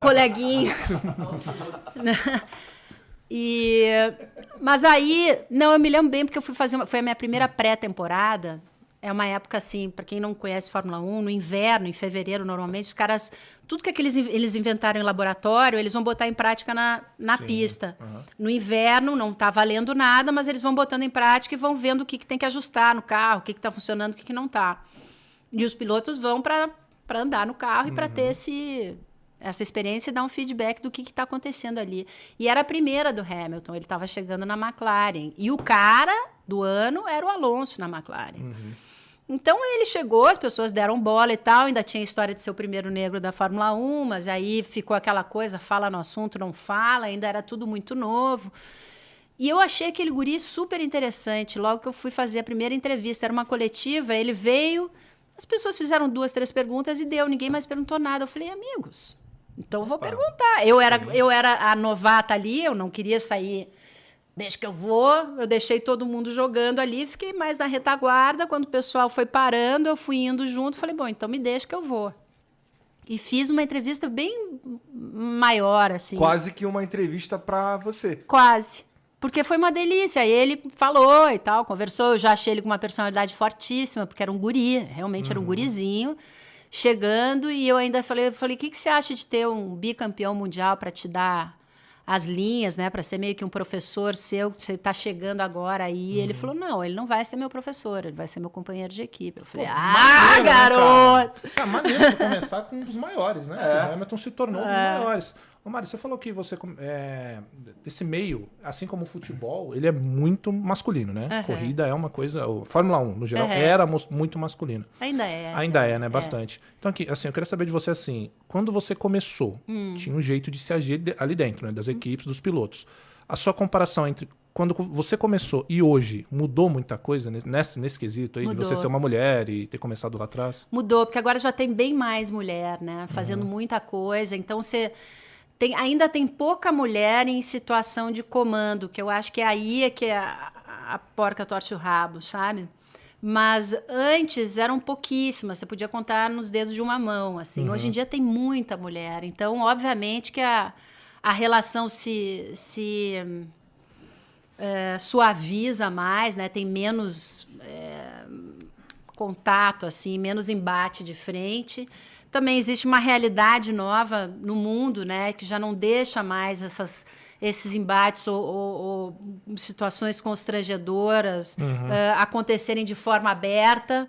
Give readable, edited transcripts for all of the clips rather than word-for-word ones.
coleguinha. Mas aí, não, eu me lembro bem, porque eu fui fazer, foi a minha primeira pré-temporada. É uma época, assim, para quem não conhece Fórmula 1, no inverno, em fevereiro, normalmente, os caras, tudo que eles inventaram em laboratório, eles vão botar em prática na pista. Uhum. No inverno, não está valendo nada, mas eles vão botando em prática e vão vendo o que tem que ajustar no carro, o que está funcionando, o que não está. E os pilotos vão para andar no carro e para ter essa experiência e dar um feedback do que está acontecendo ali. E era a primeira do Hamilton, ele estava chegando na McLaren. E o cara do ano era o Alonso na McLaren. Uhum. Então, ele chegou, as pessoas deram bola e tal, ainda tinha a história de ser o primeiro negro da Fórmula 1, mas aí ficou aquela coisa, fala no assunto, não fala, ainda era tudo muito novo. E eu achei aquele guri super interessante. Logo que eu fui fazer a primeira entrevista, era uma coletiva, ele veio, as pessoas fizeram 2, 3 perguntas e deu, ninguém mais perguntou nada. Eu falei, amigos, então eu vou perguntar. Eu era a novata ali, eu não queria sair... Deixa que eu deixei todo mundo jogando ali, fiquei mais na retaguarda. Quando o pessoal foi parando, eu fui indo junto, falei, bom, então me deixa que eu vou. E fiz uma entrevista bem maior, assim. Quase que uma entrevista para você. Quase. Porque foi uma delícia. Aí ele falou e tal, conversou. Eu já achei ele com uma personalidade fortíssima, porque era um guri, realmente era um gurizinho, chegando. E eu ainda falei, o que você acha de ter um bicampeão mundial para te dar as linhas, né, para ser meio que um professor seu, que você está chegando agora aí. Ele falou, não, ele não vai ser meu professor, ele vai ser meu companheiro de equipe. Eu falei, maneiro, garoto! Né, maneiro começar com um dos maiores, né? O Hamilton se tornou um dos maiores. Ô, Mari, você falou que você, esse meio, assim como o futebol, ele é muito masculino, né? Corrida é uma coisa... Fórmula 1, no geral, era muito masculino. Ainda é. Ainda é, né? Bastante. Então, aqui, assim, eu queria saber de você, assim, quando você começou, tinha um jeito de se agir ali dentro, né? Das equipes, dos pilotos. A sua comparação entre quando você começou e hoje, mudou muita coisa nesse quesito aí, mudou. De você ser uma mulher e ter começado lá atrás? Mudou, porque agora já tem bem mais mulher, né? Fazendo muita coisa. Então, ainda tem pouca mulher em situação de comando, que eu acho que aí é que a porca torce o rabo, sabe? Mas antes eram pouquíssimas, você podia contar nos dedos de uma mão, assim. Hoje em dia tem muita mulher, então obviamente que a relação se suaviza mais, né? Tem menos contato, assim, menos embate de frente. Também existe uma realidade nova no mundo, né, que já não deixa mais esses embates ou situações constrangedoras acontecerem de forma aberta,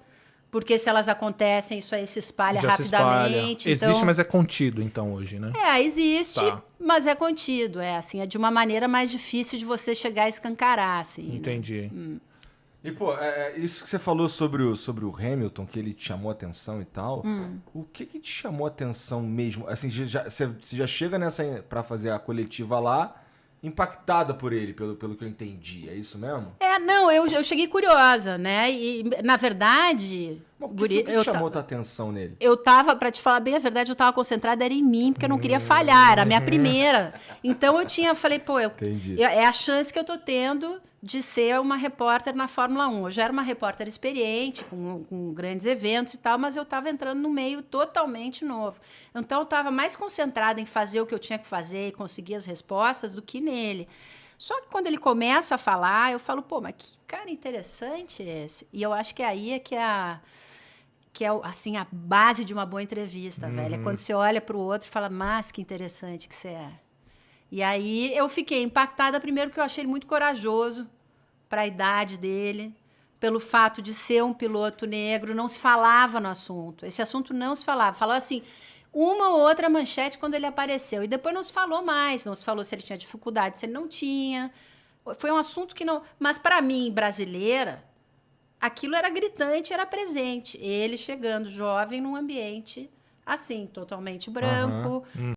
porque se elas acontecem, isso aí se espalha rapidamente. Existe, então, mas é contido, então, hoje, né? Existe, mas é contido. Assim, é de uma maneira mais difícil de você chegar a escancarar. Assim, entendi. Né? E, pô, isso que você falou sobre o Hamilton, que ele te chamou a atenção e tal, o que te chamou a atenção mesmo? Assim, você já chega pra fazer a coletiva lá, impactada por ele, pelo que eu entendi. É isso mesmo? Não, eu cheguei curiosa, né? E, na verdade... O que chamou a tua atenção nele? Eu tava, pra te falar bem a verdade, eu tava concentrada era em mim, porque eu não queria falhar, era a minha primeira. Então falei, pô, é a chance que eu tô tendo de ser uma repórter na Fórmula 1. Eu já era uma repórter experiente, com grandes eventos e tal, mas eu tava entrando no meio totalmente novo. Então eu tava mais concentrada em fazer o que eu tinha que fazer e conseguir as respostas do que nele. Só que quando ele começa a falar, eu falo, pô, mas que cara interessante esse. E eu acho que aí que é assim, a base de uma boa entrevista, velho. É quando você olha para o outro e fala, mas que interessante que você é. E aí eu fiquei impactada primeiro porque eu achei ele muito corajoso para a idade dele, pelo fato de ser um piloto negro, não se falava no assunto. Esse assunto não se falava. Falou assim, uma ou outra manchete quando ele apareceu. E depois não se falou mais. Não se falou se ele tinha dificuldade, se ele não tinha. Foi um assunto que não... Mas para mim, brasileira, aquilo era gritante, era presente. Ele chegando jovem num ambiente assim, totalmente branco,